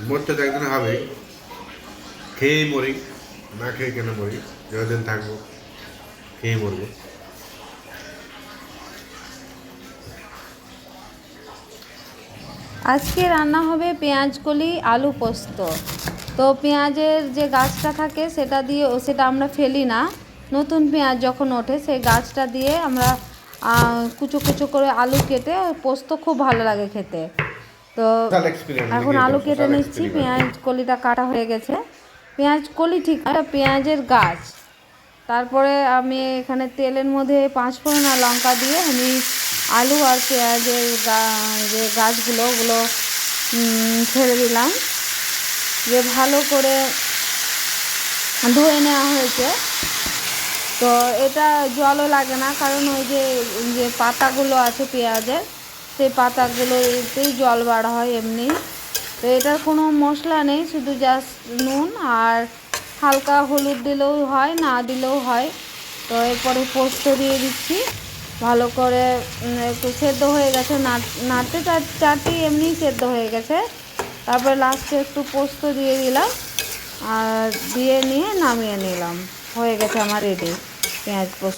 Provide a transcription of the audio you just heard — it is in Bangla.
মরতে তো একদিন হবে, খেয়েই মরি, না খেয়ে কেন মরি? যতদিন থাকবো খেয়ে মরবো। আজকে রান্না হবে পেঁয়াজ কলি আলু পোস্ত। তো পেঁয়াজের যে গাছটা থাকে সেটা আমরা ফেলি না। নতুন পেঁয়াজ যখন ওঠে সেই গাছটা দিয়ে আমরা কুচো কুচো করে আলু কেটে পোস্ত খুব ভালো লাগে খেতে। তো এখন আলু কেটে নিচ্ছি, পেঁয়াজ কলিটা কাটা হয়ে গেছে। পেঁয়াজ কলি ঠিক না, পেঁয়াজের গাছ। তারপরে আমি এখানে তেলের মধ্যে 5 ফোড়ন আর লঙ্কা দিয়ে আমি আলু আর পেঁয়াজের যে গাছগুলো ওগুলো ছেড়ে দিলাম, যে ভালো করে ধুয়ে নেওয়া হয়েছে। তো এটা জলও লাগে না, কারণ ওই যে যে পাতাগুলো আছে পেঁয়াজের, সেই পাতাগুলোতেই জল বার হয় এমনি। তো এটার কোনো মশলা নেই, শুধু জাস্ট নুন আর হালকা হলুদ দিলেও হয়, না দিলেও হয়। তো এরপরে পোস্ত দিয়ে দিচ্ছি, ভালো করে একটু সেদ্ধ হয়ে গেছে, নাড়তে চারটি এমনি সেদ্ধ হয়ে গেছে। তারপরে লাস্টে একটু পোস্ত দিয়ে দিলাম আর দিয়ে নিয়ে নামিয়ে নিলাম। হয়ে গেছে আমার রেডি পেঁয়াজ পোস্ত।